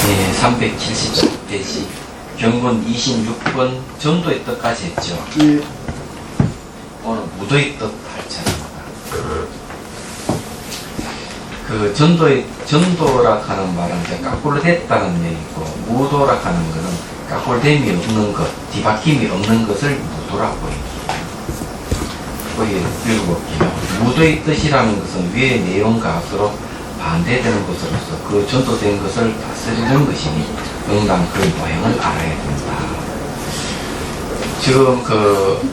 네, 370페이지 경군 26번 전도의 뜻까지 했죠. 예. 오늘 무도의 뜻 할 차례입니다. 그 전도라 하는 말은 이제 까꿀 됐다는 얘기고, 무도라 하는 거는 까꿀됨이 없는 것, 뒤바뀜이 없는 것을 무도라고 얘기해요. 거기 읽어볼게요. 무도의 뜻이라는 것은 위의 내용과 서로 반대되는 것으로서 그 전도된 것을 다스리는 것이니 응당 그 모양을 알아야 된다. 지금 그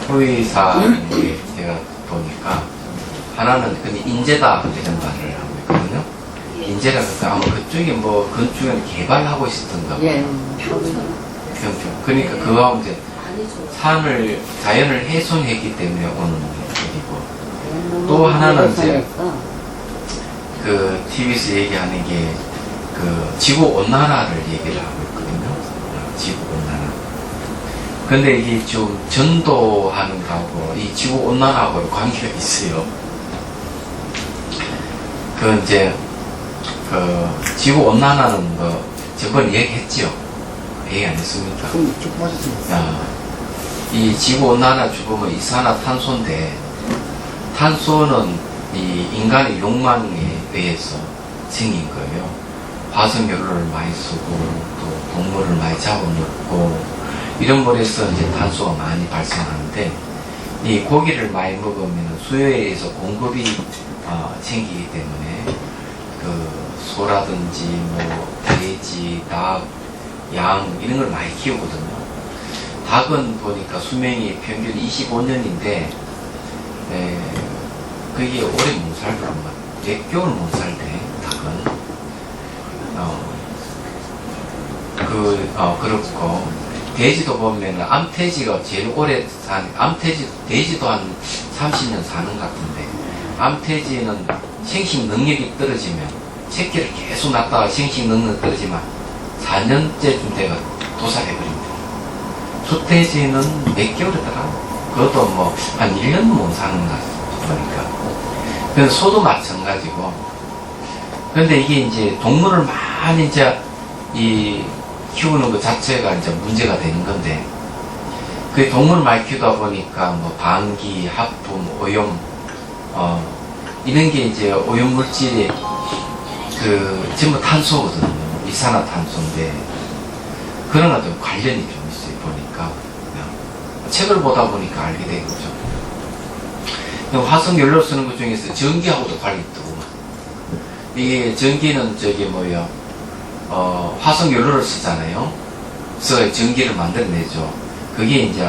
후의사에 제가 보니까 하나는 그 인재다 이런 말을 하고 있거든요. 인재라 그래서 아마 그쪽에 뭐 건축을 개발하고 있었던가 봐요. 예. 그러니까 그거하고 이제 자연을 훼손했기 때문에 오는 일이고, 또 하나는 이제 그 TV에서 얘기하는 게 그 지구 온난화를 얘기를 하고 있거든요. 지구 온난화. 근데 이게 좀 전도하는 거하고 이 지구 온난화하고 관계가 있어요. 그 이제 그 지구 온난화는 뭐 저번 얘기했죠. 얘기 안 했습니까? 조금 하셨습니다. 이 지구 온난화 죽으면 이산화탄소인데, 탄소는 이 인간의 욕망에 의해서 생긴 거예요. 화석연료를 많이 쓰고 또 동물을 많이 잡아먹고 이런 거에서 이제 탄소가 많이 발생하는데, 이 고기를 많이 먹으면 수요에 의해서 공급이 생기기 때문에 그 소라든지 뭐 돼지, 닭, 양 이런 걸 많이 키우거든요. 닭은 보니까 수명이 평균 25년인데 그게 오래 못 살더라고요. 100개월 못 살대, 닭은. 그렇고, 돼지도 보면 암돼지가 제일 오래 돼지도 한 30년 사는 것 같은데, 암돼지는 생식 능력이 떨어지면, 새끼를 계속 낳다가 생식 능력이 떨어지면 4년째쯤 돼가 도살해버립니다. 소돼지는 몇 개월이더라? 그것도 뭐, 한 1년 못 사는 것 같으니까. 그래서 소도 마찬가지고. 근데 이게 이제 동물을 많이 이제 키우는 것 자체가 이제 문제가 되는 건데, 그 동물을 많이 키우다 보니까 뭐 방기, 하품, 오염, 이런 게 이제 오염 물질이 전부 탄소거든요. 이산화탄소인데, 그런 것도 관련이 좀 있어요, 보니까. 책을 보다 보니까 알게 된 거죠. 화석연료 쓰는 것 중에서 전기하고도 관련이 있더구만. 이게 전기는 화석연료를 쓰잖아요. 그래서 전기를 만들어내죠. 그게 이제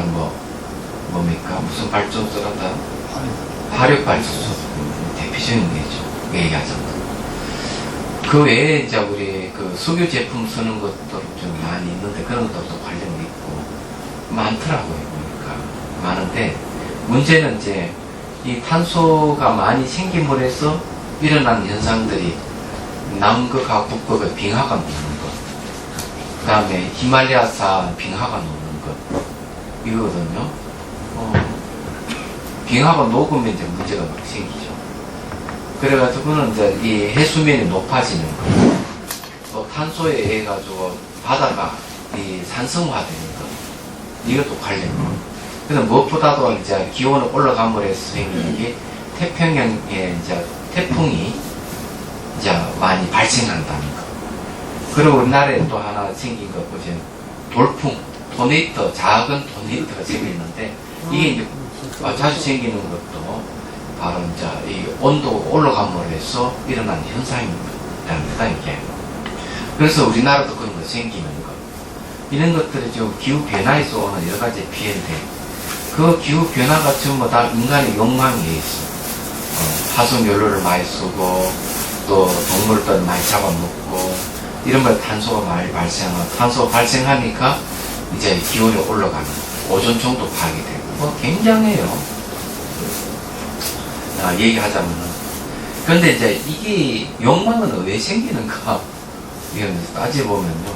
뭡니까? 무슨 발전소란다? 화력발전소. 대표적인 거죠. 얘기하자면. 그 외에 이제 우리 그 석유 제품 쓰는 것도 좀 많이 있는데 그런 것도 관련이 있고 많더라고요. 보니까. 많은데 문제는 이제 이 탄소가 많이 생김으로해서 일어난 현상들이 남극하고 북극의 빙하가 녹는 것, 그 다음에 히말라야산 빙하가 녹는 것, 이거거든요. 빙하가 녹으면 이제 문제가 막 생기죠. 그래가지고는 이제 이 해수면이 높아지는 것, 또 탄소에 의해 가지고 바다가 이 산성화되는 것, 이것도 관련이. 그래서 무엇보다도 이제 기온이 올라감으로 해서 생기는 게 태평양에 이제 태풍이 이제 많이 발생한다는 거. 그리고 우리나라에 또 하나 생긴 거 보시면 돌풍, 토네이터, 작은 토네이터가 생기는데 이게 이제 자주 생기는 것도 바로 이제 이 온도가 올라감으로 해서 일어난 현상입니다. 이게. 그래서 우리나라도 그런 거 생기는 거. 이런 것들이 지금 기후 변화에서 오는 여러 가지 피해인데, 그 기후 변화가 전부 다 인간의 욕망에 의해서 화석연료를 많이 쓰고 또 동물들 많이 잡아먹고 이런 탄소가 많이 발생하고, 탄소가 발생하니까 이제 기온이 올라가는 오존층도 파괴되고 뭐 굉장해요. 얘기하자면은. 그런데 이제 이게 욕망은 왜 생기는가 이런 따져보면요,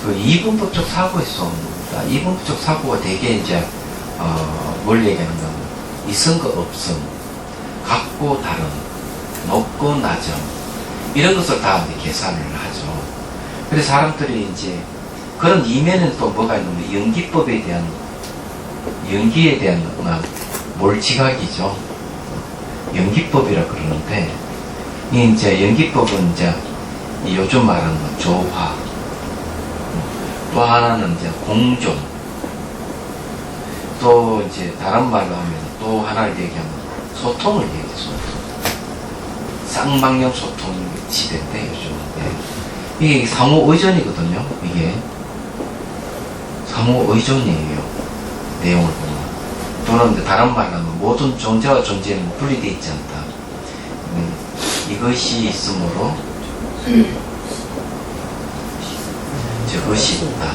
그 이분법적 사고에서 옵니다. 이분법적 사고가 되게 이제 뭘 얘기하는 건 있음과 없음, 같고 다른, 높고 낮음, 이런 것을 다 계산을 하죠. 그래서 사람들이 이제 그런 이면에는 또 뭐가 있냐면 연기법에 대한 연기에 대한 몰지각이죠. 연기법이라 그러는데 이 이제 연기법은 이제 요즘 말하는 건 조화, 또 하나는 이제 공존, 또 이제 다른 말로 하면 또 하나를 얘기하면 소통을 얘기해. 소통. 쌍방향 소통 시대인데 요즘 이게 상호 의존이거든요. 이게 상호 의존이에요. 내용을 보면. 또는 이제 다른 말로 하면 모든 존재와 존재는 분리되어 있지 않다. 이것이 있으므로 저것이 있다.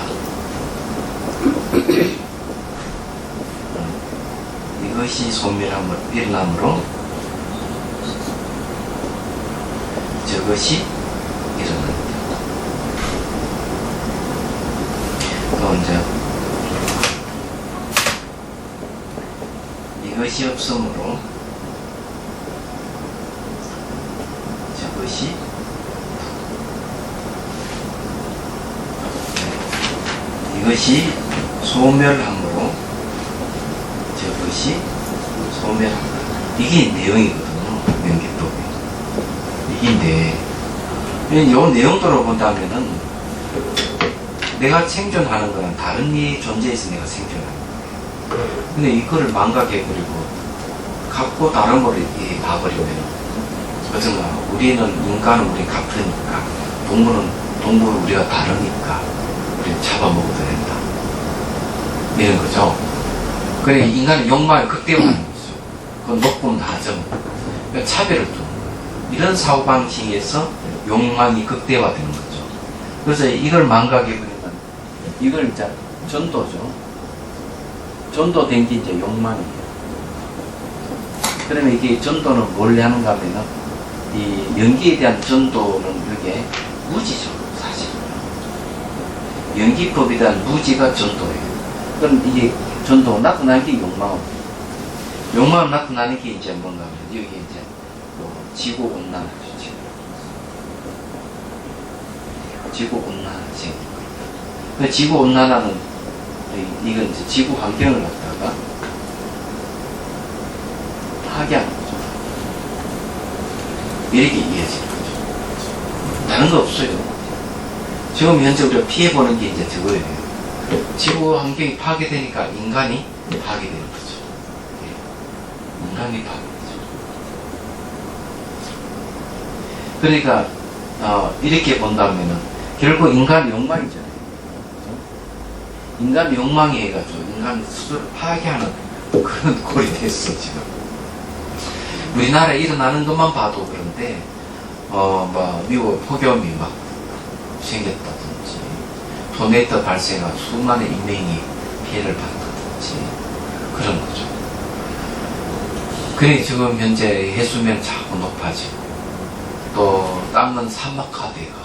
이것이 소멸함으로 일어남으로 저것이 일어난다. 또 이제 이것이 없으므로 저것이 이것이 소멸함으로 저것이 소멸한다. 이게 내용이거든요. 연기법이. 이게 이 내용대로 본다면은 내가 생존하는 거는 다른 이 존재에서 내가 생존하는 거예요. 근데 이거를 망각해버리고 갖고 다른 거를 봐버리면 어쩌나 우리는 인간은 우리 같으니까 동물은 우리가 다르니까 우리는 잡아먹어도 된다. 이런 거죠. 그래 인간의 욕망을 극대화하는 거죠. 그건 높고 낮음. 그러니까 차별을 두는 거예요. 이런 사고방식에서 욕망이 극대화되는 거죠. 그래서 이걸 망각해버리면 이걸 이제 전도죠. 전도된 게 이제 욕망이에요. 그러면 이게 전도는 뭘 하는가 하면은 이 연기에 대한 전도는 이게 무지죠. 사실은. 연기법에 대한 무지가 전도예요. 그럼 이게 전도 나타나는 게 욕망을 나타나는 게 이제 뭔가 하면 여기 이제 지구온난화죠. 지구온난화죠. 그 지구온난화는 이건 이제 지구 환경을 갖다가 파괴하는 거죠. 이렇게 이해해지는 거죠. 다른 거 없어요. 지금 현재 우리가 피해보는 게 이제 저거예요. 지구 환경이 파괴되니까 인간이 파괴되는 거죠. 인간이 파괴되죠. 그러니까 이렇게 본다면은 결국 인간의 욕망이잖아요. 인간의 욕망이 해가지고 인간 스스로를 파괴하는 그런 꼴이 됐어 지금. 우리나라에 일어나는 것만 봐도 그런데 미국 폭염이 막 생겼다든지 토네이도 발생한 수많은 인명이 피해를 받다든지 그런 거죠. 그래 지금 현재 해수면 자꾸 높아지고 또 땅은 사막화되고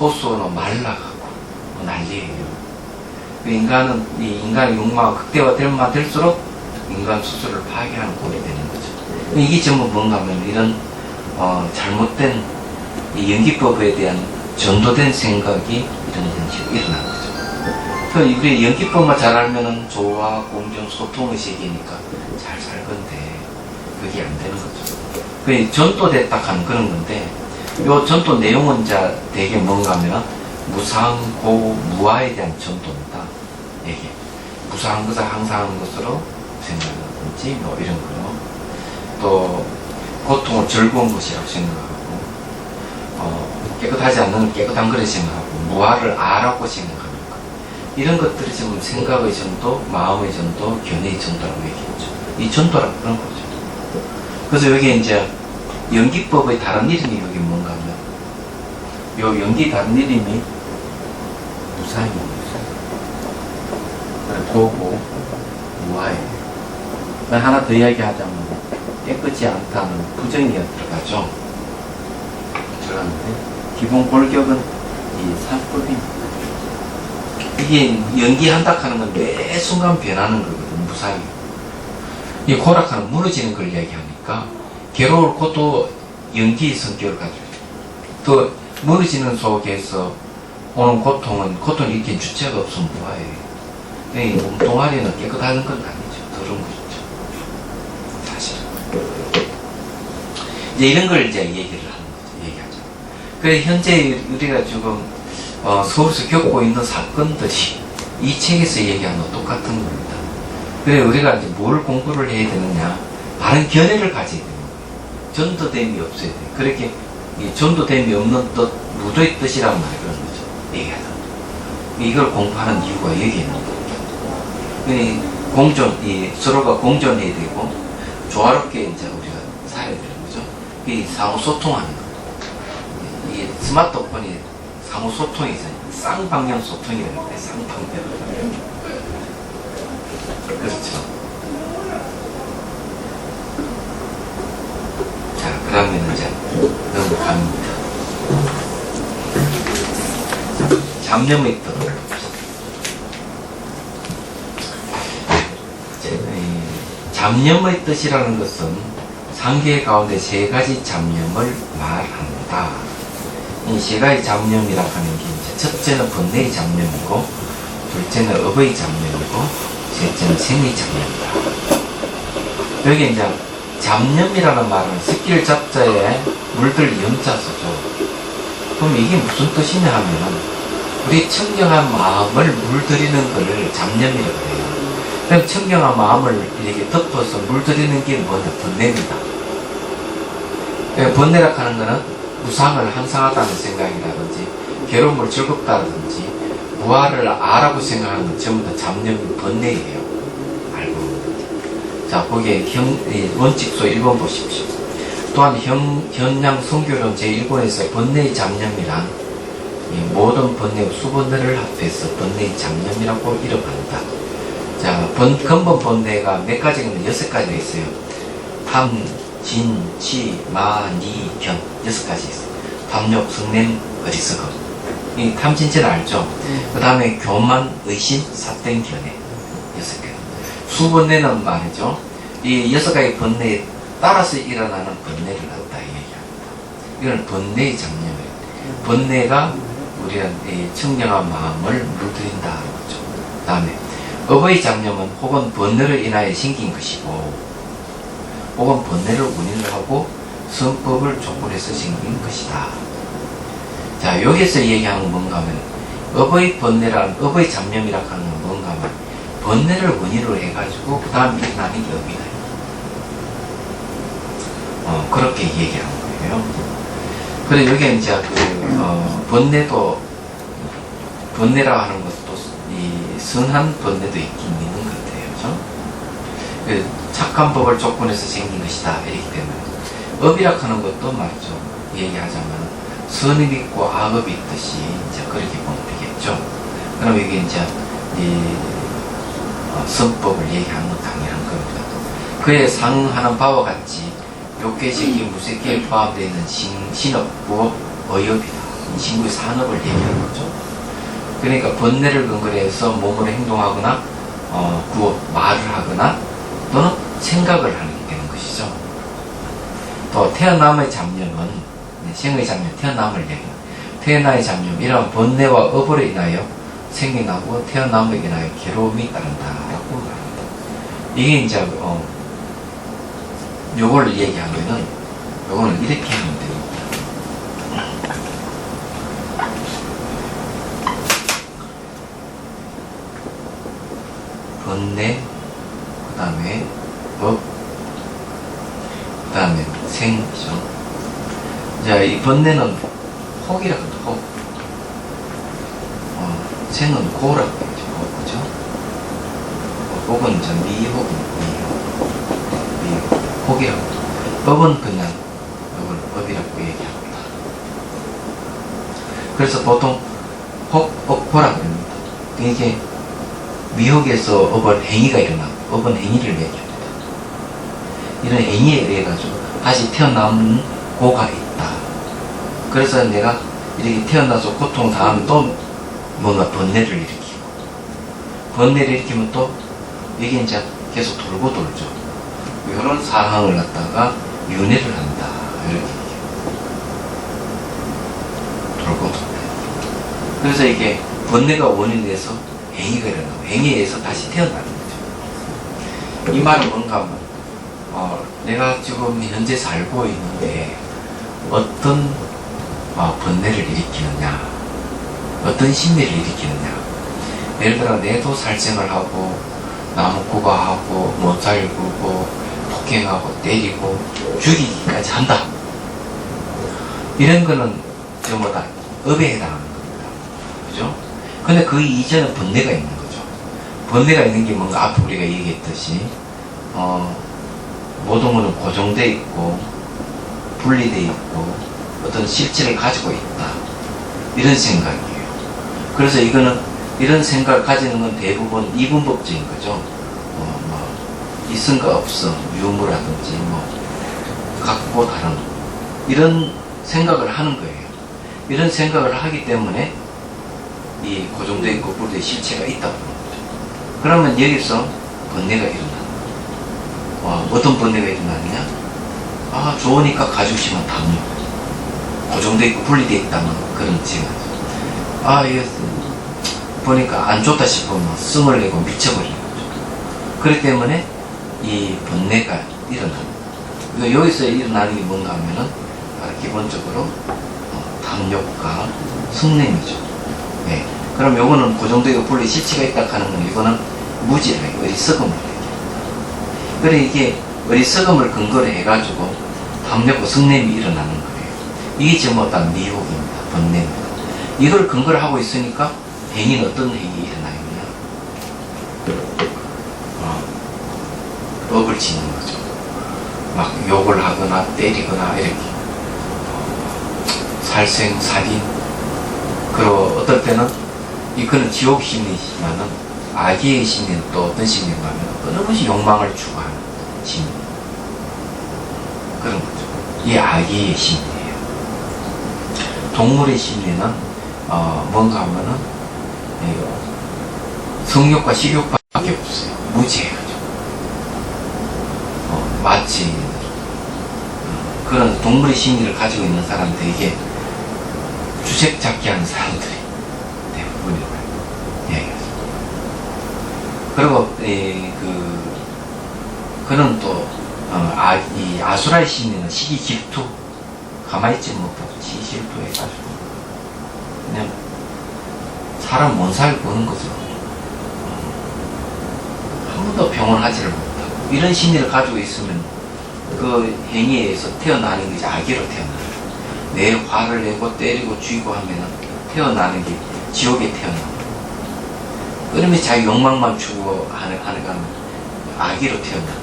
호수는 말라가고 난리예요. 인간의 욕망이 극대화될만 될수록 인간 스스로를 파괴하는 꼴이 되는 거죠. 이게 전부 뭔가 하면 이런 잘못된 이 연기법에 대한 전도된 생각이 이런 현실로 일어난 거죠. 그래서 우리 연기법만 잘 알면은 조화, 공존, 소통의 세계니까 잘 살 건데 그게 안 되는 거죠. 그게 전도됐다 하는 그런 건데 요 전도 내용은 이제 되게 뭔가 하면 무상고, 무아에 대한 전도입니다. 이게 무상한 것을 항상 하는 것으로 생각하든지 뭐 이런 거. 또 고통을 즐거운 것이라고 생각하고 깨끗하지 않는 걸 깨끗한 거라 생각하고 무아를 아라고 생각하는 것. 이런 것들이 지금 생각의 전도, 마음의 전도, 견해의 전도라고 얘기했죠. 이 전도라고 그런 거죠. 그래서 여기 이제 연기법의 다른 이름이 여기 뭔가 하면 요 연기 다른 이름이 무상입니다. 고고 무아예요. 하나 더 이야기하자면 깨끗이 않다는 부정이 들어가죠. 들어가는데 기본 골격은 이 산법입니다. 이게 연기한다 하는 건 매 순간 변하는 거거든. 무상이. 이 고락하는 무너지는 걸 이야기하니까 괴로울 것도 연기의 성격을 가지고 또 멀어지는 속에서 오는 고통은 고통 일으킨 주체가 없으면 뭐예요? 이 몸뚱아리는 깨끗한 건 아니죠. 더러운 거죠. 사실은. 이제 이런 걸 이제 얘기를 하는 거죠. 얘기하죠. 그래 현재 우리가 지금 서울에서 겪고 있는 사건들이 이 책에서 얘기하는 거 똑같은 겁니다. 그래 우리가 이제 뭘 공부를 해야 되느냐? 바른 견해를 가져야 되는 거예요. 전도됨이 없어야 돼요. 그렇게 이 전도됨이 없는 뜻, 무도의 뜻이라고 말하는 거죠. 얘기하다. 이걸 공부하는 이유가 여기에 있는 겁니다. 서로가 공존해야 되고 조화롭게 이제 우리가 살아야 되는 거죠. 이 상호 소통하는 거. 이 스마트폰이 상호 소통이 있어요. 쌍방향 소통이라는 거예요. 쌍방향. 그렇죠. 자, 그러면 이제 넘어갑니다. 잡념의 뜻. 잡념의 뜻이라는 것은 상계 가운데 세 가지 잡념을 말한다. 이 세 가지 잡념이라고 하는 게 이제 첫째는 번뇌의 잡념이고, 둘째는 업의 잡념이고, 셋째는 생의 잡념이다. 여기 이제 잡념이라는 말은 습기를 잡자에 물들 염자 쓰죠. 그럼 이게 무슨 뜻이냐 하면은 우리 청정한 마음을 물들이는 것을 잡념이라고 해요. 그럼 청정한 마음을 이렇게 덮어서 물들이는 게 뭐냐? 번뇌입니다. 번뇌라고 하는 것은 무상을 항상하다는 생각이라든지 괴로움을 즐겁다든지 무아를 아라고 생각하는 건 전부 다 잡념이 번뇌예요. 알고 있는데. 자, 거기에 원칙소 1번 보십시오. 또한 현양 성교론 제1권에서 번뇌의 잡념이란 모든 번뇌 수번뇌를 합해서 번뇌의 잡념이라고 이름한다. 자, 근본 번뇌가 몇 가지가 있는데 6가지가 있어요. 탐, 진, 치, 마, 니, 견 6가지 있어요. 탐욕, 성냄, 어리석음. 이 탐진치는 알죠? 그 다음에 교만, 의심, 사땡, 견해 6개. 수번뇌는 말이죠. 이 6가지 번뇌에 따라서 일어나는 번뇌를 갖다 얘기합니다. 이건 번뇌의 잡념이에요. 번뇌가 우리의 청정한 마음을 물들인다는 거죠. 그 다음에 업의 잡념은 혹은 번뇌로 인하여 생긴 것이고, 혹은 번뇌를 원인을 하고 성법을 조건해서 생긴 것이다. 자, 여기서 얘기하는 건 뭔가 하면 업의 번뇌라는, 업의 잡념이라고 하는 건 뭔가 하면 번뇌를 원인으로 해가지고 그 다음 일어나는 게 업이다. 그렇게 얘기하는 거예요. 그래, 여기 이제 번뇌라고 하는 것도 이 선한 번뇌도 있긴 있는 것 같아요. 그죠? 착한 법을 조건해서 생긴 것이다. 이렇기 때문에. 업이라고 하는 것도 말이죠. 얘기하자면 선이 있고 악업이 있듯이 이제 그렇게 보면 되겠죠. 그럼 이게 이제 선법을 얘기하는 건 당연한 겁니다. 그에 상응하는 바와 같이 욕계식이 무색계에 포함되어 있는 신업, 부업, 의업이다. 이 신구의 산업을 얘기하는 거죠. 그러니까 번뇌를 근거로 해서 몸으로 행동하거나 구업, 말을 하거나 또는 생각을 하게 되는 것이죠. 또 태어남의 잡념은 생의 잡념, 태어남을 얘기합니다. 태어남의 잡념, 이런 번뇌와 업으로 인하여 생겨나고 태어남으로 인하여 괴로움이 따른다라고 말합니다. 이게 이제 요걸 얘기하면은 요거는 이렇게 하면 됩니다. 번뇌, 그 다음에 법, 그 다음에 생이죠. 자, 이 번뇌는 혹이라고 합니다. 혹. 생은 고라고 했죠. 그죠? 혹은 미혹. 혹이라고. 법은 그냥 이걸 법이라고 얘기합니다. 그래서 보통 업보라고 합니다. 이게 미혹에서 업은 행위가 일어나고 업은 행위를 얘기합니다. 이런 행위에 의해 가지고 다시 태어나는 고가 있다. 그래서 내가 이렇게 태어나서 고통 당하면 또 뭔가 번뇌를 일으키고, 번뇌를 일으키면 또 이게 이제 계속 돌고 돌죠. 이런 상황을 갖다가 윤회를 한다. 이렇게 그래서 이게 번뇌가 원인이 돼서 행위가 일어나고 행위에 의해서 다시 태어나는 거죠. 이 말은 뭔가 하면 내가 지금 현재 살고 있는데 어떤 번뇌를 일으키느냐, 어떤 심리를 일으키느냐. 예를 들어 내도 살생을 하고 나무 구가하고 못살 굴고 폭행하고 때리고 죽이기까지 한다. 이런 거는 전부 다 업에 해당하는 겁니다. 그죠? 근데 그 이전에 번뇌가 있는 거죠. 번뇌가 있는 게 뭔가 앞에 우리가 얘기했듯이 모든 것은 고정되어 있고 분리되어 있고 어떤 실체를 가지고 있다. 이런 생각이에요. 그래서 이거는 이런 생각을 가지는 건 대부분 이분법적인 거죠. 있음과 없음, 유무라든지 같고 다른 이런 생각을 하는 거예요. 이런 생각을 하기 때문에 이 고정되어 있고 분리된 실체가 있다고 보는 거죠. 그러면 여기서 번뇌가 일어나는 거예요. 어떤 번뇌가 일어나느냐? 좋으니까 가지고 싶으면 담요. 고정되어 있고 분리되어 있다는 그런 생각. 이거 보니까 안 좋다 싶으면 승을 내고 미쳐버리는 거죠. 그렇기 때문에 이 번뇌가 일어나는 거예요. 여기서 일어나는 게 뭔가 하면은 기본적으로 탐욕과 성냄이죠. 네. 그럼 요거는 고정되고 분리 실체가 있다 하는 건 이거는 무지라 어리석음을 얘기합니다. 그래 이게 어리석음을 근거로 해가지고 탐욕과 성냄이 일어나는 거예요. 이게 전부 다 미혹입니다. 번뇌입니다. 이걸 근거로 하고 있으니까 행위는 어떤 행위 일어나느냐? 업을 짓는 거죠. 막 욕을 하거나 때리거나 이렇게 살생, 살인. 그리고 어떨 때는 이거는 지옥 심리지만은 아기의 심리는 또 어떤 심리인가 하면 끊임없이 욕망을 추구하는 심리. 그런 거죠. 이게 아기의 심리예요. 동물의 심리는 뭔가 하면은 성욕과 식욕밖에 없어요. 무지해가지고. 마치 그런 동물의 심리를 가지고 있는 사람들에게 주색 잡기 하는 사람들이 대부분이라고 얘기하죠. 그리고 그는 또 이 아수라의 심리는 시기 질투, 가만히 있지 못하고 시기 질투 해가지고 그냥 사람 못 살고 오는 거죠. 한 번도 병원하지를 못하고 이런 심리를 가지고 있으면 그 행위에 의해서 태어나는 게 이제 악의로 태어나요. 내 화를 내고 때리고 죽이고 하면은 태어나는 게 지옥에 태어나고, 그러면 자기 욕망만 추구하는 악의로 태어나요.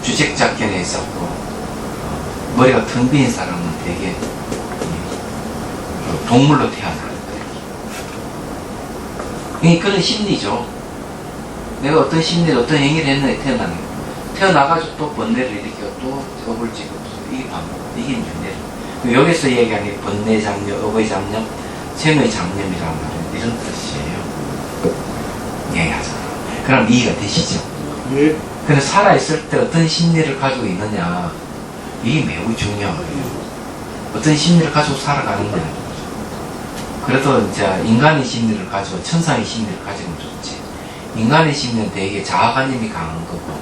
주책잡견에 있었고 머리가 텅 빈 사람은 되게 동물로 태어나는 거예요. 그런 심리죠. 내가 어떤 심리를 어떤 행위를 했는데 태어나는 거예요. 태어나가지고 또 번뇌를 일으키고 또 업을 지고 이게 반복, 이게 번뇌. 여기서 얘기하는 번뇌 잡념, 업의 잡념, 생의 잡념이라는 말은 이런 뜻이에요. 얘기하잖아. 그럼 이해가 되시죠? 네. 근데 살아있을 때 어떤 심리를 가지고 있느냐, 이게 매우 중요해요. 어떤 심리를 가지고 살아가느냐. 그래도 이제 인간의 심리를 가지고 천상의 심리를 가지면 좋지. 인간의 심리는 되게 자아관념이 강한 거고,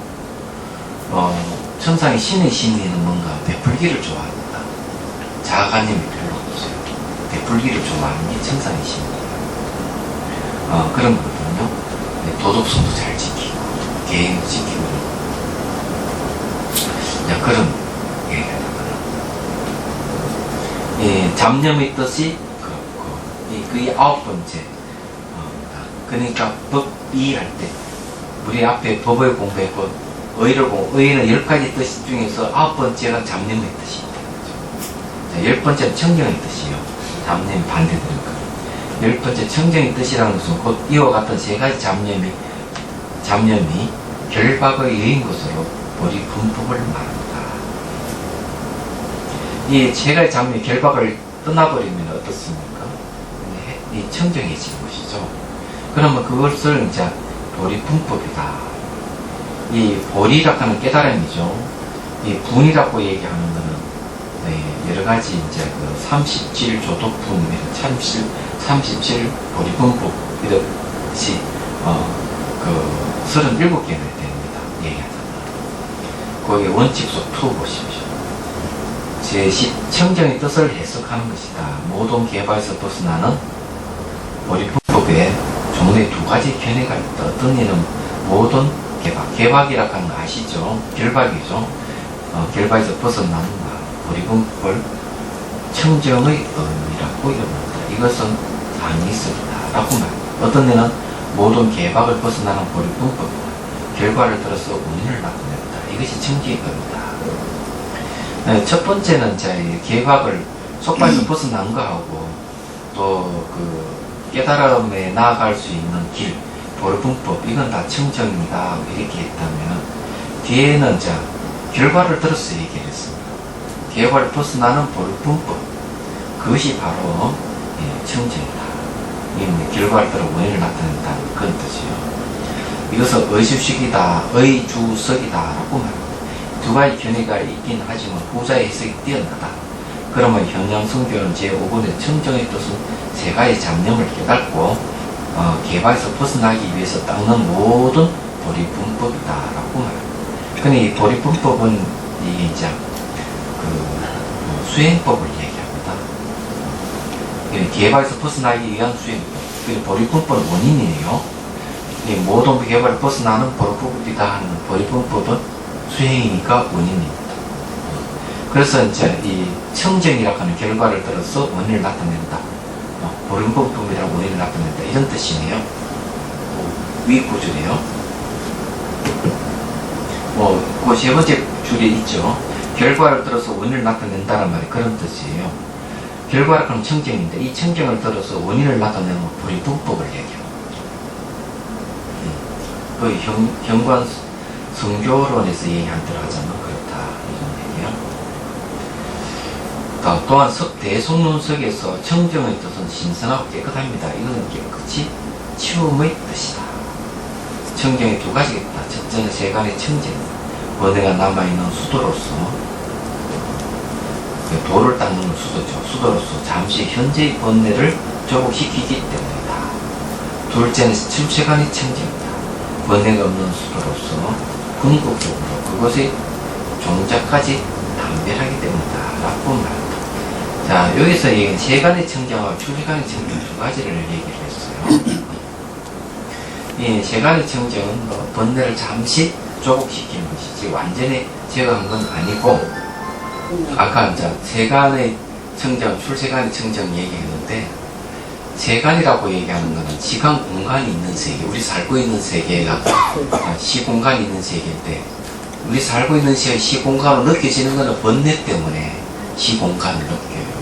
천상의 신의 심리는 뭔가 베풀기를 좋아합니다. 자아관념이 별로 없어요. 베풀기를 좋아하는 게 천상의 심리예요. 그런 거거든요. 도덕성도 잘 지키고, 개인도 지키고, 그런 얘기가 되거든요. 잡념의 뜻이 그렇고, 그게 9번째. 그러니까 법 이해할 때, 우리 앞에 법을 공부했고, 의를 공부, 의는 10가지 뜻 중에서 9번째가 잡념의 뜻입니다. 자, 10번째는 청정의 뜻이에요. 잡념이 반대되니까. 10번째 청정의 뜻이라는 것은 곧 이와 같은 3가지 잡념이 결박의 여인 것으로 우리 분법을 말합니다. 이 3가지 잡념이 결박을 떠나버리면 어떻습니까? 이 청정해지는 것이죠. 그러면 그것을 이제 우리 분법이다. 이 보리라고 하는 깨달음이죠. 이 분이라고 얘기하는 거는 여러 가지 이제 그 37 조도품, 37 보리분법 이렇듯이 그 37개가 됩니다. 얘기하자면 거기에 원칙소 2 보십시오. 제10 청정의 뜻을 해석하는 것이다. 모든 개발에서 벗어나는 보리분법에 종류의 2가지 견해가 있다. 어떤 이는 모든 개박이라고 하는 거 아시죠? 결박이죠. 결박에서 벗어나는 보리분법을 청정의 의미라고 이릅니다. 이것은 아니 있습니다. 라고 말합니다. 어떤 데는 모든 개박을 벗어나는 보리분법이다. 결과를 들어서 원인을 나타냅니다. 이것이 청정의 의미다. 첫 번째는 이제 개박을 속박에서 벗어난 거하고 또 그 깨달음에 나아갈 수 있는 길, 보리분법, 이건 다 청정이다. 이렇게 했다면 뒤에는 이제 결과를 들어서 얘기를 했습니다. 개박을 벗어나는 보리분법, 그것이 바로 청정이다. 결과를 들어 원인을 나타낸다. 그런 뜻이요. 이것은 의주식이다, 의주석이다 라고 말합니다. 2가지 견해가 있긴 하지만 후자의 해석이 뛰어나다. 그러면 현양성교는 제5권의 청정의 뜻은 3가지 잡념을 깨닫고 개박에서 벗어나기 위해서 닦는 모든 보리분법이다 라고 말합니다. 근데 이 보리분법은 이게 이제 그 수행법을 얘기합니다. 개박에서 벗어나기 위한 수행법. 그리고 보리분법은 원인이에요. 모든 개박을 벗어나는 보리분법이다 하는 보리분법은 수행이니까 원인입니다. 그래서 이제 이 청정이라고 하는 결과를 들어서 원인을 나타낸다. 보리분법이라고 원인을 나타낸다. 이런 뜻이네요. 위 구절이에요. 그 3번째 줄에 있죠. 결과를 들어서 원인을 나타낸다는 말이 그런 뜻이에요. 결과라고 하는 청정인데 이 청정을 들어서 원인을 나타내는 보리분법을 얘기합니다. 그 현관 성교론에서 얘기한 대로 하자면 그렇다. 이런 얘기예요. 또한 대속론석에서 청정의 뜻은 신선하고 깨끗합니다. 이것은 깨끗이 치움의 뜻이다. 청정이 2가지가 있다. 첫째는 세간의 청정, 번뇌가 남아있는 수도로서, 돌을 닦는 수도죠. 수도로서 잠시 현재의 번뇌를 조복시키기 때문이다. 둘째는 출세간의 청정이다. 번뇌가 없는 수도로서 궁극적으로 그것의 종자까지 담배하기 때문이다. 라고 말합니다. 자, 여기서 얘기한 세간의 청정과 출세간의 청정 2가지를 얘기를 했어요. 이 세간의 청정은 번뇌를 잠시 조복시키는 것이지 완전히 제거한 건 아니고, 아까 이제 세간의 청정, 출세간의 청정 얘기했는데, 세간이라고 얘기하는 것은 시간 공간이 있는 세계, 우리 살고 있는 세계가 시공간이 있는 세계인데, 우리 살고 있는 세계 시공간으로 느껴지는 것은 번뇌 때문에 시공간을 느껴요.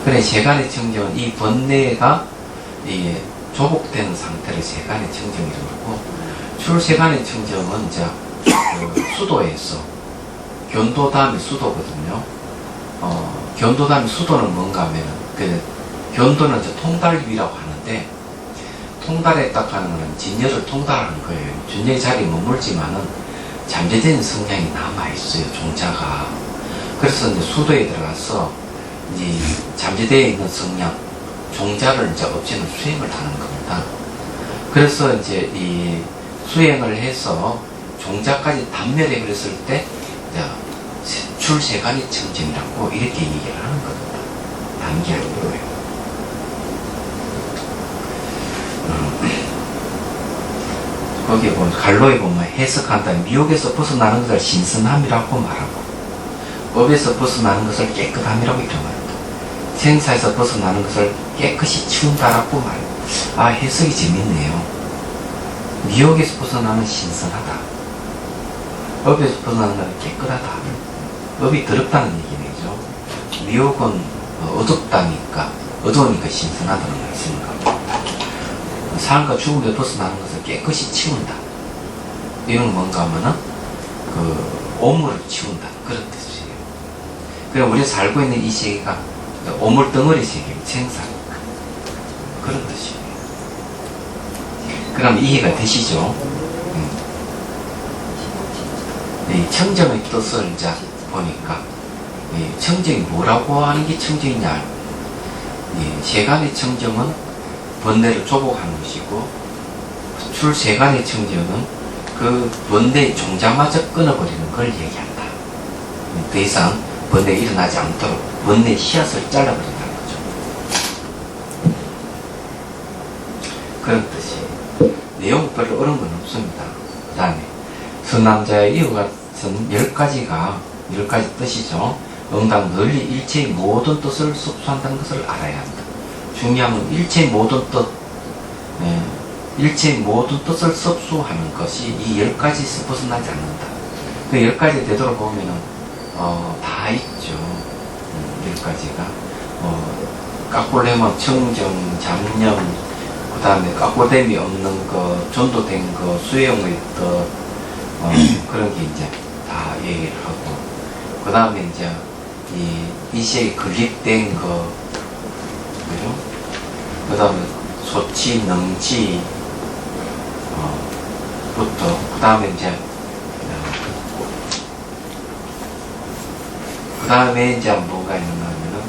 그래 세간의 청정은 이 번뇌가 조복되는 상태를 세간의 청정이라고 하고, 출세간의 청정은 이제 수도에서 견도 다음에 수도거든요. 견도 다음에 수도는 뭔가 하면은 견도는 이제 통달위라고 하는데, 통달에 딱 하는 거는 진열을 통달하는 거예요. 진열의 자리에 머물지만은 잠재된 성향이 남아있어요, 종자가. 그래서 이제 수도에 들어가서 이제 잠재되어 있는 성향, 종자를 이제 없애는 수행을 하는 겁니다. 그래서 이제 이 수행을 해서 종자까지 단멸해 버렸을 때, 출세간의 청정이라고 이렇게 얘기를 하는 겁니다. 단계하는 거예요. 거기에 보면 갈로에 보면 해석한다. 미혹에서 벗어나는 것을 신선함이라고 말하고, 업에서 벗어나는 것을 깨끗함이라고 이렇게 말합니다. 생사에서 벗어나는 것을 깨끗이 치운다라고 말합니다. 아, 해석이 재밌네요. 미혹에서 벗어나는 신선하다. 업에서 벗어나는 것은 깨끗하다. 업이 더럽다는 얘기네요. 미혹은 어두우니까 신선하다는 말씀인가. 삶과 죽음에 벗어나는 것을 깨끗이 치운다. 이건 뭔가 하면은 오물을 치운다. 그런 뜻이에요. 그럼 우리가 살고 있는 이 세계가 오물 덩어리 세계입니다. 생사. 그런 뜻이에요. 그럼 이해가 되시죠? 이 청정의 뜻을 이제 보니까 이 청정이 뭐라고 하는 게 청정이냐? 이 세간의 청정은 번뇌를 조복하는 것이고, 출세간의 청정은 그 번뇌의 종자마저 끊어버리는 걸 얘기한다. 더 이상 번뇌가 일어나지 않도록 번뇌의 씨앗을 잘라버린다는 거죠. 그런 뜻이. 내용 별로 어려운 건 없습니다. 그 다음에 선남자의 이와 같은 10가지 뜻이죠. 응당 널리 일체의 모든 뜻을 섭수한다는 것을 알아야 합니다. 중요한 건 일체의 모든 뜻, 일체의 모든 뜻을 섭수하는 것이 이 10가지에서 벗어나지 않는다. 그 10가지 되돌아보면은 다 있죠. 10가지가 깎고레몬, 청정, 잡념, 그 다음에 깎고됨이 없는 거, 전도된 거, 수용의 뜻, 그런 게 이제 다 얘기를 하고, 그 다음에 이제 이 시에 건립된 거, 그죠? 그 다음에 소치, 능지, 부터, 그 다음에 이제, 그 다음에 이제 뭐가 있는가 하면은,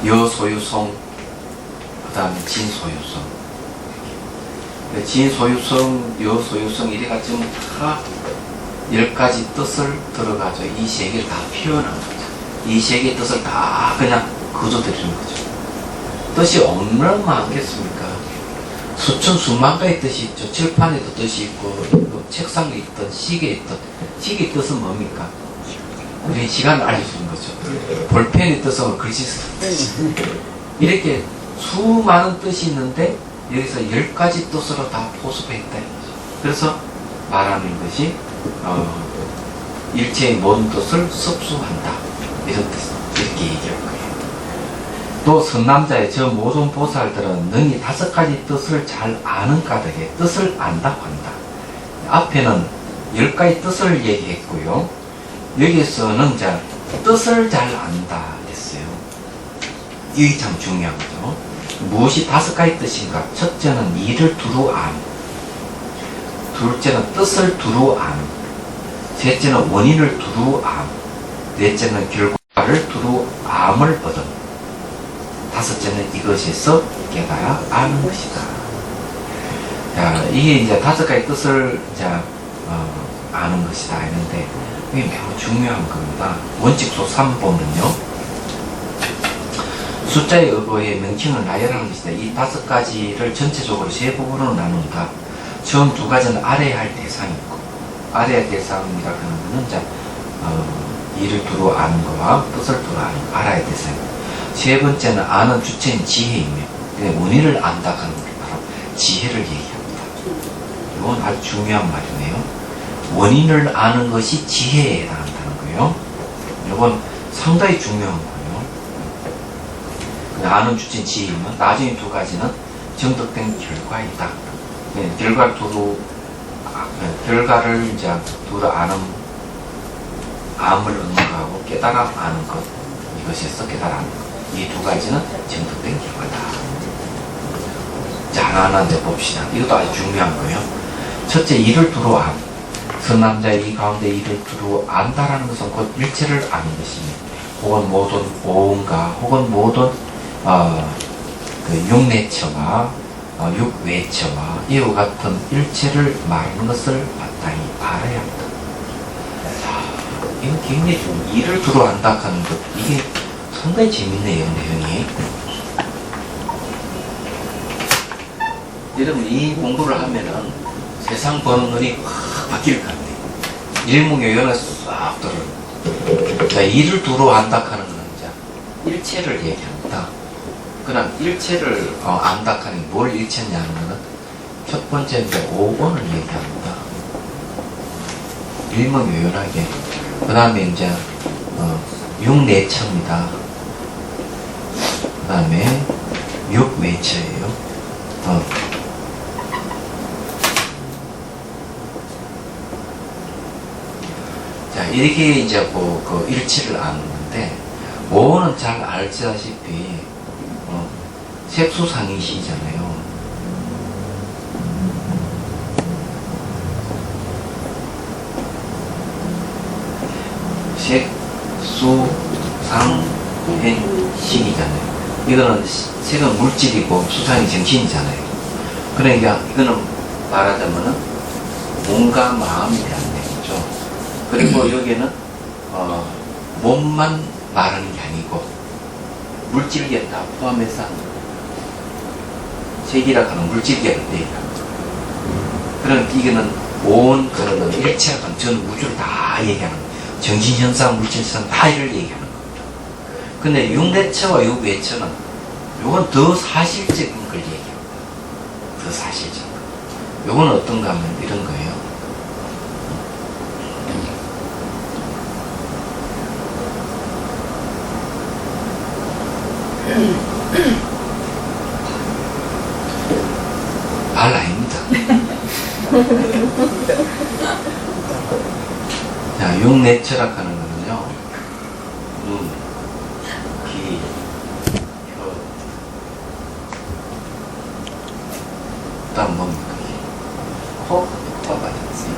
여소유성, 그 다음에 진소유성. 진소유성, 여소유성, 이래가 지금 다 10가지 뜻을 들어가죠. 이 세계를 다 표현한 거죠. 이 세계의 뜻을 다 그냥 거둬들이는 거죠. 뜻이 얼마나 많겠습니까? 수천, 수만 가지 뜻이 있죠. 칠판에도 뜻이 있고, 책상에 있던, 시계에 있던. 시계의 뜻은 뭡니까? 우리 시간을 알려주는 거죠. 볼펜의 뜻은 글씨 쓰는 이렇게 수많은 뜻이 있는데 여기서 10가지 뜻으로 다 포섭했다. 그래서 말하는 것이 일체의 모든 뜻을 섭수한다. 이런 뜻, 이렇게 얘기할 거예요. 또 선남자의 저 모든 보살들은 능히 5가지 뜻을 잘 아는 까닭에 뜻을 안다고 한다. 앞에는 10가지 뜻을 얘기했고요. 여기서는 이제 뜻을 잘 안다 했어요. 이게 참 중요한 거죠. 무엇이 5가지 뜻인가? 첫째는 이를 두루 암, 둘째는 뜻을 두루 암, 셋째는 원인을 두루 암, 넷째는 결과를 두루 암을 얻음, 다섯째는 이것에서 깨달아 아는 것이다. 자, 이게 이제 5가지 뜻을 이제 아는 것이다 했는데 이게 매우 중요한 겁니다. 원칙소 3보면요. 숫자에 의거해 명칭을 나열하는 것이다. 이 5가지를 전체적으로 3부분으로 나눈다. 처음 2가지는 알아야 할 대상이 있고, 알아야 할 대상이라 하는 것은 이제 이를 두루 아는 거와 뜻을 두루 아는 거, 알아야 할 대상이고, 세 번째는 아는 주체인 지혜이며, 원인을 안다 하는 게 바로 지혜를 얘기합니다. 이건 아주 중요한 말이네요. 원인을 아는 것이 지혜에 해당한다는 거예요. 이건 상당히 중요한 거예요. 아는 주체인 지혜이면 나중에 2가지는 정득된 결과이다. 결과를 이제 두루 아는, 암을 얻는 거하고 깨달아 아는 것, 이것에서 깨달아 아는 것. 이 2가지는 정득된 결과다. 자, 하나하나 이제 봅시다. 이것도 아주 중요한 거예요. 첫째, 이를 두루 암. 선남자의 이 가운데 이를 두루 안다라는 것은 곧 일체를 아는 것이니, 혹은 모든 오음과 혹은 모든 그 육내처와 육외처와 이와 같은 일체를 말하는 것을 마땅히 알아야 한다. 자, 이건 굉장히 좀 이를 두루 안다 하는 것, 이게 상당히 재밌네요, 내용이. 여러분, 이 공부를 하면은 세상 보는 눈이 확 바뀔 것 같아요. 일목요연에 싹 들어요. 자, 이를 두루 안다 하는 것은 이제 일체를 얘기합니다. 그럼 일체를 안다 하는 게 뭘 일체냐는 것은 첫 번째 이제 오원을 얘기합니다. 일목요연하게. 그 다음에 이제 육내처입니다. 그 다음에 육외처예요. 자, 이렇게 이제 그 일치를 아는 건데, 오는 잘 알다시피 색수상이시잖아요. 색, 수, 상, 행, 식이잖아요. 이거는 색은 물질이고 수상이 정신이잖아요. 그러니까 이거는 말하자면은 몸과 마음에 대한 얘기죠. 그리고 여기는 몸만 말하는 게 아니고 물질계 다 포함해서 색이라 하는 물질계를 얘기합니다. 그러니까 이거는 온 그런 일체라 하는 전 우주를 다 얘기하는 거예요. 정신현상, 물질현상 다 이를 얘기하는 겁니다. 근데 육내처와 육외처는 요건 더 사실적인 걸 얘기합니다. 더 사실적인 거. 요건 어떤가 하면 이런 거예요. 말 아닙니다. 자, 육내철학 하는 거는요, 눈, 귀, 혀, 그 다음 뭡니까? 코가 맞았어요.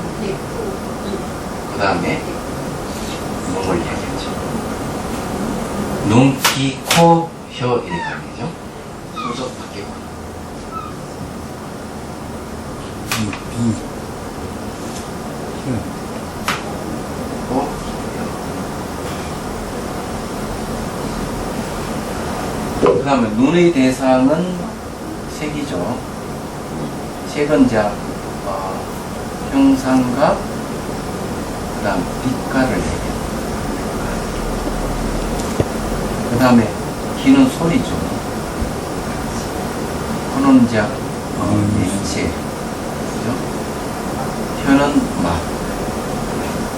그 다음에 몸을 얘기하죠. 눈, 귀, 코, 혀, 이렇게 하는 거죠. 순서 바뀌고. 그 다음에 눈의 대상은 색이죠. 색은 이제 형상과 그 다음 빛깔을 얘기해요. 그 다음에 귀는 소리죠. 코는 이제 냄새, 그죠? 혀는 맛,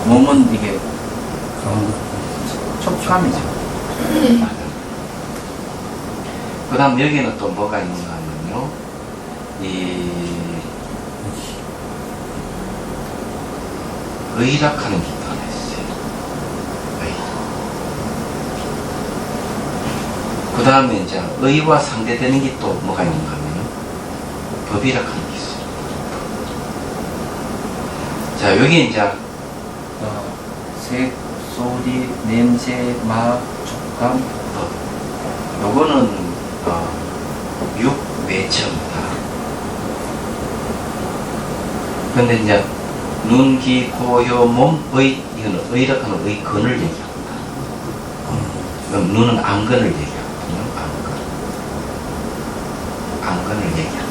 몸은 이게 촉감이죠. 그 다음 여기는 또 뭐가 있는가 하면요, 의락하는 게 또 하나 있어요. 그 다음에 이제 의와 상대되는 게 또 뭐가 있는가 하면요, 법이락하는 게 있어요. 자, 여기 이제 색, 소리, 냄새, 맛, 촉감, 법. 요거는 육외처입니다. 근데 이제 눈, 귀, 코, 혀, 몸, 의, 이거는 의라고 하는 의근을 얘기합니다. 그럼 눈은 안근을 얘기하거든요. 안근을 얘기합니다.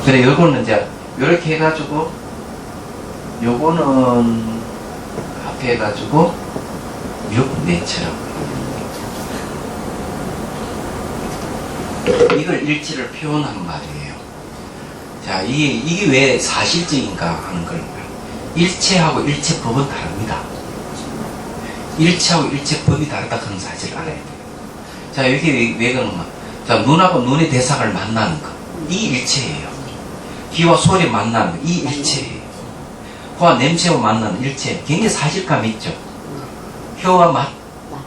그래, 요거는 이제 요렇게 해가지고 요거는 앞에 해가지고 육내처라고. 이걸 일체를 표현한 말이에요. 자, 이게 왜 사실적인가 하는 걸, 일체하고 일체법은 다릅니다. 일체하고 일체법이 다르다 하는 사실을 알아야 돼요. 자, 여기 왜 그런가? 자, 눈하고 눈의 대상을 만나는 것, 이 일체예요. 귀와 소리 만나는 것, 이 일체예요. 코와 냄새와 만나는 일체, 굉장히 사실감 있죠. 혀와 맛,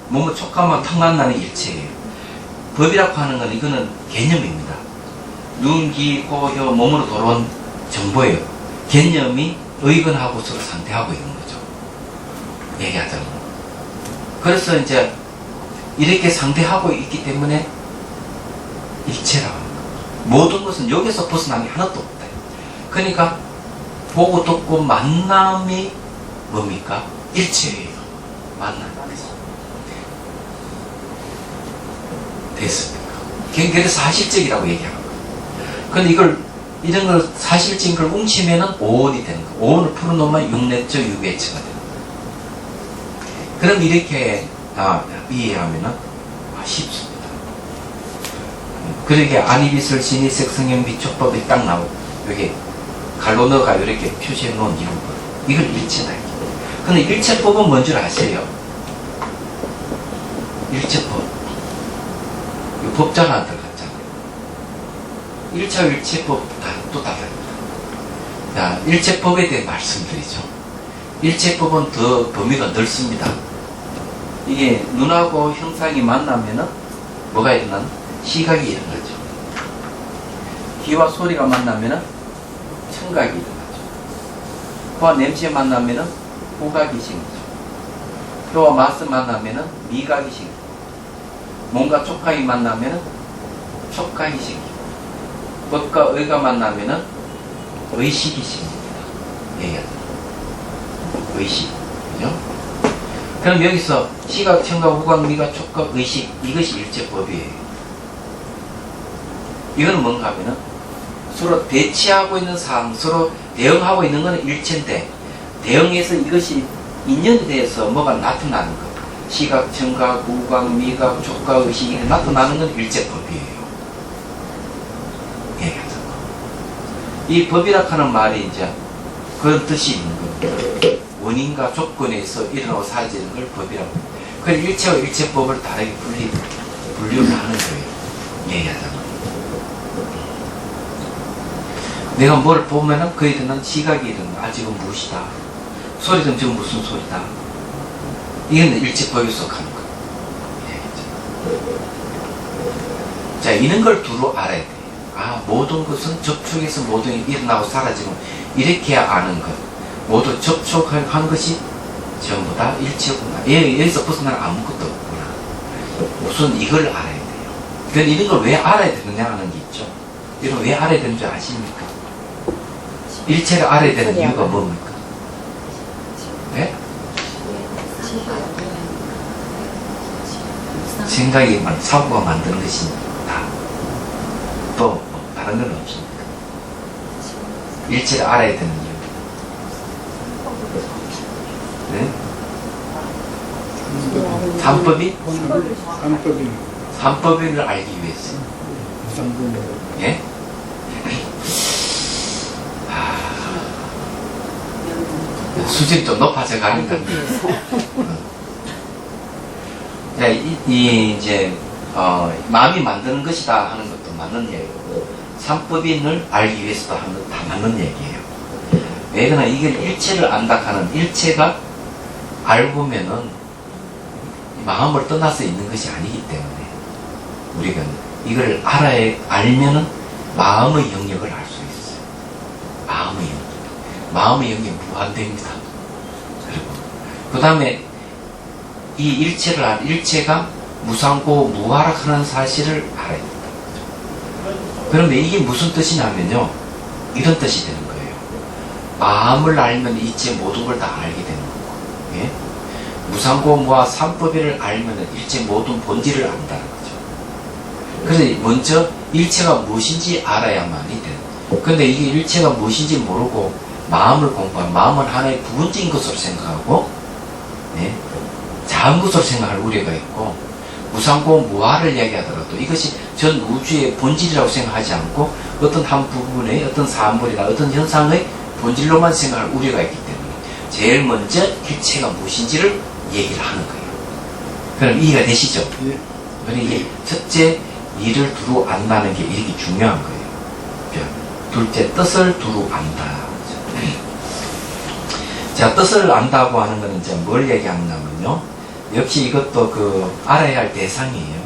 몸의 촉감과 탁 만나는 일체예요. 법이라고 하는 건 이거는 개념입니다. 눈, 귀, 코, 혀, 몸으로 돌아온 정보예요. 개념이 의근하고 서로 상대하고 있는 거죠. 얘기하자면. 그래서 이제 이렇게 상대하고 있기 때문에 일체라고 하는 거예요. 모든 것은 여기서 벗어난 게 하나도 없다. 그러니까 보고 듣고 만남이 뭡니까? 일체예요. 만남. 됐습니까? 그게 사실적이라고 얘기하는 거예요. 근데 이런 걸 사실적인 걸 뭉치면은 오온이 되는 거예요. 오온을 풀어놓으면 육내처, 육외처가 되는 거예요. 그럼 이렇게 이해하면은 쉽습니다. 그러니까 안이비설, 신이, 색성형, 비촉법이 딱 나오고 여기 갈로 넣어가 이렇게 표시해 놓은 이유가 이걸 일체다. 근데 일체법은 뭔 줄 아세요? 일체법. 법자가 안 들어갔잖아요. 1차 일체법 또 다릅니다. 자, 일체법에 대해 말씀드리죠. 일체법은 더 범위가 넓습니다. 이게 눈하고 형상이 만나면은 뭐가 일어나는? 시각이 일어나죠. 귀와 소리가 만나면은 청각이 일어나죠. 코와 냄새 만나면은 후각이 생기죠. 표와 마스 만나면은 미각이 생기고, 뭔가 촉각이 만나면은 촉각이 생기고, 법과 의가 만나면은 의식이 생깁니다. 얘기하자. 의식. 그죠? 그럼 여기서 시각, 청각, 후각, 미각, 촉각, 의식, 이것이 일체법이에요. 이거는 뭔가 하면은 서로 대치하고 있는 상황, 서로 대응하고 있는 것은 일체인데, 대응해서 이것이 인연에 대해서 뭐가 나타나는 것. 시각, 청각, 후각, 미각, 촉각, 의식이 나타나는 건 일체법이에요. 얘기하자. 이 법이라 하는 말이 이제 그런 뜻이 있는 겁니다. 원인과 조건에서 일어나고 사라지는 걸 법이라고. 그래서 일체와 일체법을 다르게 분류를 하는 거예요. 얘기하자면. 내가 뭘 보면은 그에 드는 시각이든, 아, 지금 무엇이다. 소리든 지금 무슨 소리다. 이건 일체법에 속하는 거예요. 자, 이런 걸 두루 알아야 돼요. 아, 모든 것은 접촉에서 모든 게 일어나고 사라지고, 이렇게 해야 아는 것. 모두 접촉한 것이 전부 다 일체구나. 여기서 벗어나는 아무것도 없구나. 우선 이걸 알아야 돼요. 그런데 이런 걸 왜 알아야 되느냐 하는 게 있죠. 이런 왜 알아야 되는 줄 아십니까? 일체를 알아야 되는 이유가 뭡니까? 네? 생각이 사고가 만드는 것이다. 또 뭐 다른 건 없습니까? 일체를 알아야 되는 이유. 네? 삼법이? 삼법을 알기 위해서. 예? 수준이 좀 높아져 가는 건데. 이제, 마음이 만드는 것이다 하는 것도 맞는 얘기고, 삼법인을 알기 위해서도 하는 것 다 맞는 얘기예요. 왜 그러나 이게 일체를 안다 하는, 일체가 알고면은 마음을 떠나서 있는 것이 아니기 때문에, 우리가 이걸 알면은 마음의 영역을 알 수 있어요. 마음의 영역. 마음의 영역이 무한됩니다. 그리고 그 다음에 이 일체가 무상고 무하락하는 사실을 알아야 됩니다. 그런데 이게 무슨 뜻이냐면요, 이런 뜻이 되는 거예요. 마음을 알면 일체 모든 걸 다 알게 되는 거고, 예? 무상고 무하 삼법을 알면 일체 모든 본질을 안다는 거죠. 그래서 먼저 일체가 무엇인지 알아야만이 되는 거예요. 근데 이게 일체가 무엇인지 모르고 마음을 공부하면, 마음은 하나의 부분적인 것으로 생각하고, 예? 작은 것으로 생각할 우려가 있고, 무상고 무하를 이야기하더라도 이것이 전 우주의 본질이라고 생각하지 않고 어떤 한 부분의 어떤 사물이나 어떤 현상의 본질로만 생각할 우려가 있기 때문에 제일 먼저 일체가 무엇인지를 얘기를 하는 거예요. 그럼 이해가 되시죠? 예. 그러니까 이게 첫째, 이를 두루 안다는 게 이렇게 중요한 거예요. 둘째, 뜻을 두루 안다. 자, 뜻을 안다고 하는 거는 이제 뭘 얘기하냐면요, 역시 이것도 알아야 할 대상이에요.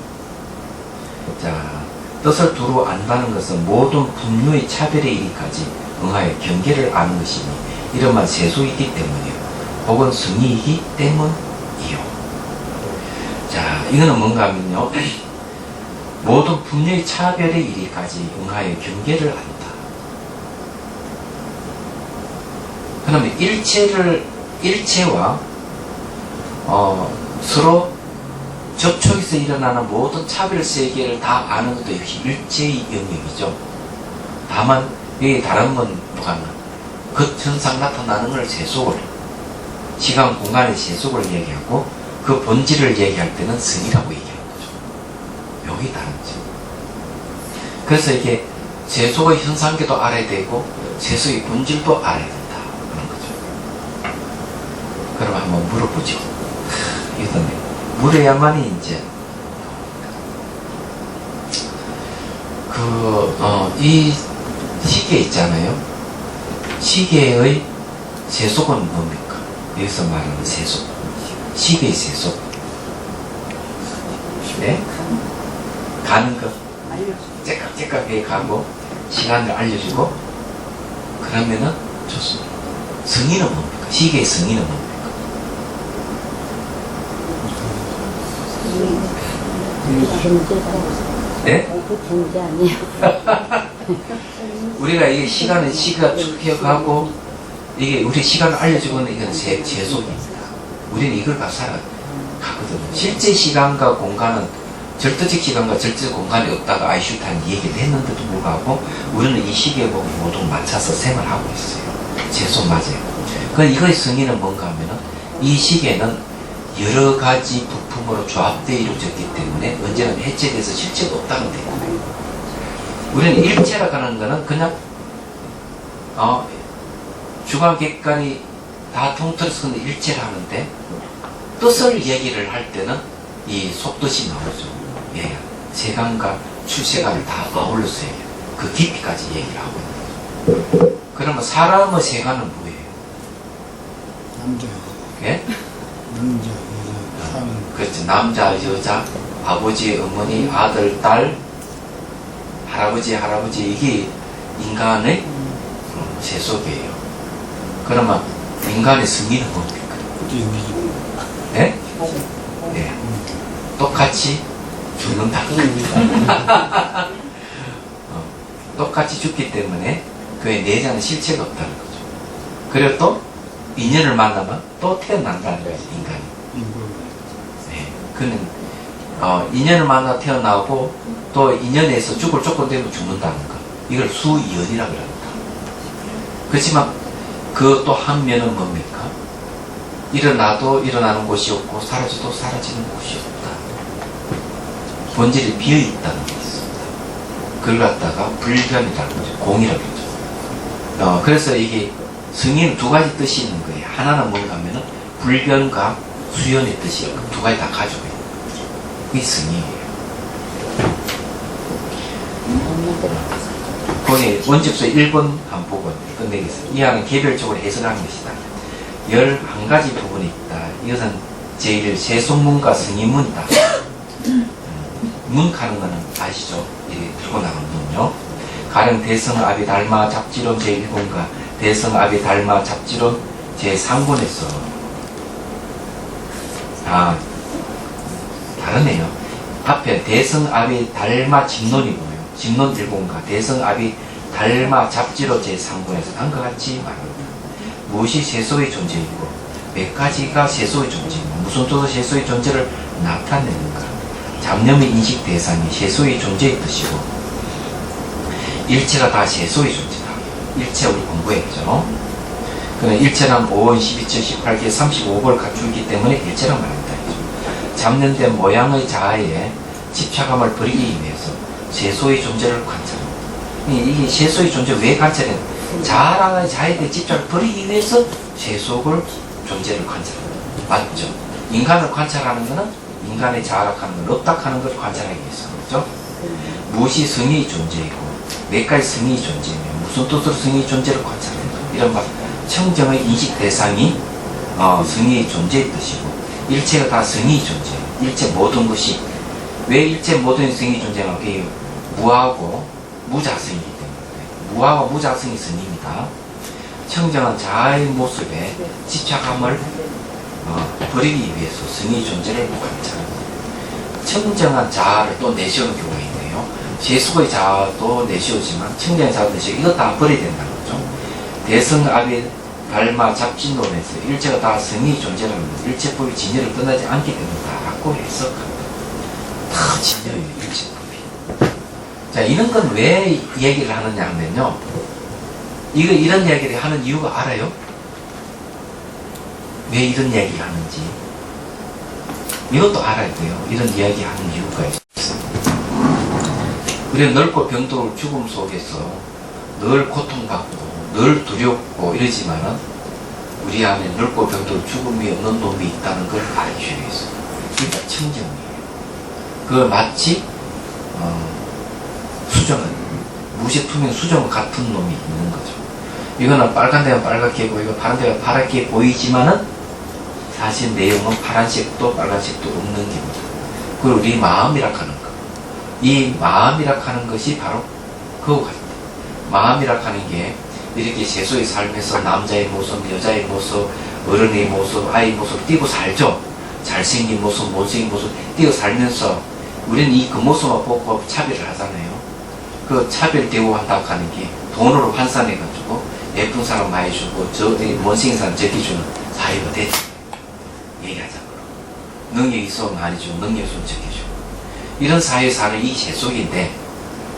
자, 뜻을 두루 안다는 것은 모든 분류의 차별의 이리까지 응하여 경계를 아는 것이니, 이런 말 세수이기 때문이요, 혹은 성의이기 때문이요. 자, 이거는 뭔가 하면요, 모든 분류의 차별의 이리까지 응하여 경계를 안다. 그러면 일체와 서로 접촉에서 일어나는 모든 차별 세계를 다 아는 것도 역시 일체의 영역이죠. 다만 여기 다른 건 뭐가 있나? 그 현상 나타나는 걸 세속을, 시간 공간의 세속을 얘기하고, 그 본질을 얘기할 때는 성이라고 얘기하는 거죠. 여기 다른 거죠. 그래서 이게 세속의 현상계도 알아야 되고 세속의 본질도 알아야 된다 그런 거죠. 그럼 한번 물어보죠. 이거는 물어야만이 이제 이 시계 있잖아요. 시계의 세속은 뭡니까? 여기서 말하는 세속, 시계의 세속. 네? 가는 것, 째깍째깍하게 가고 시간을 알려주고, 그러면은 좋습니다. 성의는 뭡니까? 시계의 성의는 뭡니까? 네? 그 존재 아니에요. 우리가 이게 시간은 시가 축해가고 이게 우리 시간을 알려주고는 이건 제속입니다. 우리는 이걸 갖고 살아가거든요. 실제 시간과 공간은 절대적 시간과 절대적 공간이 없다가 아인슈타인 얘기를 했는데도 불구하고 우리는 이 시계에 보고 모두 맞춰서 생활하고 있어요. 제속 맞아요. 그 이거의 승의는 뭔가 하면은 이 시계는 여러 가지 부품으로 조합되어 이루어졌기 때문에 언제나 해체돼서 실체가 없다는 거예요. 우리는 일체라고 하는 거는 그냥 주관객관이 다 통틀어서 일체를 하는데 뜻을 얘기를 할 때는 이 속뜻이 나오죠. 예, 세간과 출세간을 다 어울러서 얘기해요. 그 깊이까지 얘기를 하고 있는 거죠. 그러면 사람의 세간은 뭐예요? 남자, 예? 남자, 여자, 사람. 그렇죠. 남자, 여자, 아버지, 어머니, 아들, 딸, 할아버지, 이게 인간의 세속이에요. 그러면 인간의 승리는 뭡니까? 네? 네. 똑같이 죽는다. 똑같이 죽기 때문에 그의 내자는 실체가 없다는 거죠. 그리고 또 인연을 만나면 또 태어난다는 거죠, 인간이. 네. 그는 인연을 만나 태어나고 또 인연에서 죽을 조건 되면 죽는다는 거. 이걸 수이연이라고 합니다. 그렇지만 그 또 한 면은 뭡니까? 일어나도 일어나는 곳이 없고 사라져도 사라지는 곳이 없다. 본질이 비어있다는 게 있습니다. 그걸 갖다가 불변이라는 거죠. 공이라고 그러죠. 그래서 이게 승의는 두 가지 뜻이 있는 거예요. 하나는 뭔가 하면은 불변과 수연의 뜻이 두 가지 다 가지고 있는 거죠. 그게 승의예요. 거기 원집서 1번 한 보고 끝내겠습니다. 이 안은 개별적으로 해석하는 것이다. 11가지 부분이 있다. 이것은 제1 세속문과 승의문이다. 문하는 거는 아시죠? 이렇게 들고 나가는 문요. 가령 대성 아비달마 잡지론 제1권과 대성 아비달마 잡지론 제3권에서 다르네요. 앞에 대성 아비달마 집론이고요. 집론 1권과 대성 아비달마 잡지론 제3권에서 다음과 같이 말합니다. 무엇이 세속의 존재이고 몇 가지가 세속의 존재이고 무슨 뜻으로 세속의 존재를 나타내는가. 잡념의 인식 대상이 세속의 존재의 뜻이고 일체가 다 세속의 존재다. 일체 우리 공부했죠. 그는 일체란 5원 12절 18개 35번을 갖추기 때문에 일체란 말합니다. 잡념된 모양의 자아에 집착감을 버리기 위해서 세속의 존재를 관찰합니다. 이게 세속의 존재 왜 관찰해요? 자아랑의 자아에 대해 집착을 버리기 위해서 세속을 존재를 관찰합니다. 맞죠? 인간을 관찰하는 것은 인간의 자아라고 하는 걸 없다 하는 걸 관찰하기 위해서 그렇죠? 무엇이 성의의 존재이고 몇 가지 성의의 존재이며 무슨 뜻으로 성의의 존재를 관찰한다. 이런 말 청정의 인식 대상이 성의의 존재의 뜻이고 일체가 다 성의의 존재예요. 일체 모든 것이 왜 일체 모든 성의의 존재가 그게 무하고 무자성이기 때문에 무하고 무자성이 성의입니다. 청정한 자아의 모습에 집착함을 버리기 위해서 성의의 존재를 관찰합니다. 청정한 자아를 또 내세우는 경우가 있네요. 세속의 자아도 내세우지만 청정한 자아도 내세우고 이거 다 버려야 된다는 거죠. 대성아비 달마 잡진론에서 일체가 다 성의의 존재라는 일체법이 진여를 끝나지 않기 때문이다라고 해석합니다. 다 진여예요, 일체법이. 자, 이런 건 왜 얘기를 하느냐 하면요. 이런 이야기를 하는 이유가 알아요? 왜 이런 이야기를 하는지 이것도 알아야 돼요. 이런 이야기 하는 이유가 있어요. 우리는 넓고 병도 죽음 속에서 늘 고통받고 늘 두렵고 이러지만은 우리 안에 넓고 병도 죽음이 없는 놈이 있다는 걸 알기 위해서. 그러니까 청정이에요. 그걸 마치 수정은 무시투명 수정 같은 놈이 있는 거죠. 이거는 빨간 데가 빨갛게 보이고 파란 데가 파랗게 보이지만은 사실 내용은 파란색도 빨간색도 없는 겁니다. 그리고 우리 마음이라 하는 것. 이 마음이라 하는 것이 바로 그거 같아요. 마음이라 하는 게 이렇게 세속의 삶에서 남자의 모습, 여자의 모습, 어른의 모습, 아이의 모습 띄고 살죠. 잘생긴 모습, 못생긴 모습 띄고 살면서 우리는 이 겉모습만 보고 차별을 하잖아요. 그 차별 대우한다고 하는 게 돈으로 환산해가지고 예쁜 사람 많이 주고 못생긴 사람 적게 주는 사회가 되지. 얘기하자고. 능력 있으면 많이 주고 능력 있으면 적게 주고. 이런 사회에 사는 이 세속인데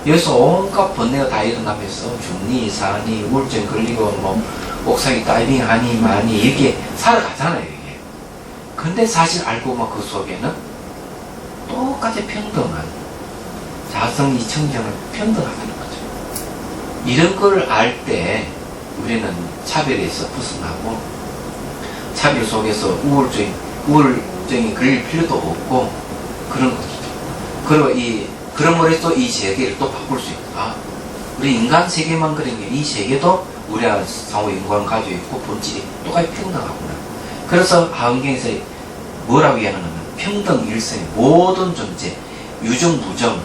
여기서 온갖 번뇌가 다 일어나면서 죽니 사니 우울증 걸리고 뭐 옥상에 다이빙 하니 마니 이렇게 살아가잖아요. 이게. 근데 사실 알고 보면 그 속에는 똑같이 평등한 자성 이청정을 평등하다는 거죠. 이런 걸 알 때 우리는 차별에서 벗어나고 차별 속에서 우울증이 걸릴 필요도 없고 그런 거죠. 그리고 그럼으로 해서 이 세계를 또 바꿀 수 있다. 우리 인간 세계만 그런 게 이 세계도 우리와 상호 인과를 가지고 있고 본질이 똑같이 평등하구나. 그래서 하은경에서 뭐라고 이야기하냐면 평등 일생 모든 존재 유정 무정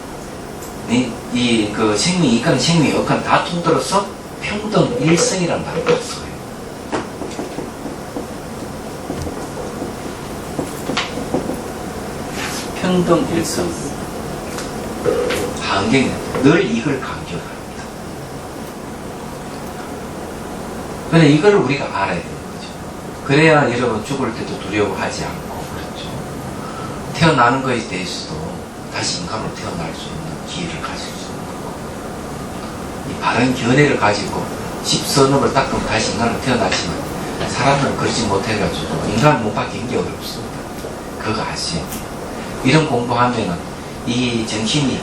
그 생명이 있건 생명이 없건 다 통틀어서 평등 일생이라는 말을 써요. 평등 일생. 하은경은 늘 이걸 강조를 합니다. 근데 이걸 우리가 알아야 되는 거죠. 그래야 여러분 죽을 때도 두려워하지 않고 그렇죠. 태어나는 것에 대해서도 다시 인간으로 태어날 수 있는 기회를 가질 수 있는 거고 이 바른 견해를 가지고 집선업을 닦으면 다시 인간으로 태어나지만 사람들은 그러지 못해가지고 인간 못 바뀌는 게 어렵습니다. 그거 아시죠? 이런 공부하면은 이 정신이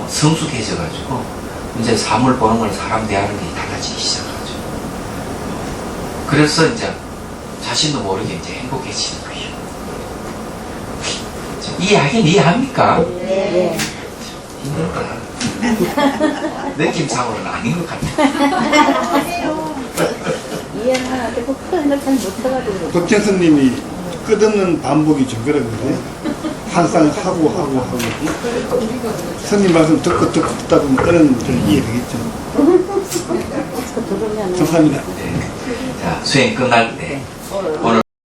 성숙해져가지고 이제 사물 보는 걸 사람 대하는 게 달라지기 시작하죠. 그래서 이제 자신도 모르게 이제 행복해지는 거예요. 이 이야기는 이해합니까? 네. 힘들다. 느낌상으로는 아닌 것 같아. 이해는 하는데 그 표현을 잘 못해가지고. 박정선님이 끝없는 반복이죠. 그러는데 항상 하고 스님 말씀 듣고 듣다 보면 그런 좀 이해되겠죠. 들으면 감사합니다. 네. 자, 수행 끝날 때 오늘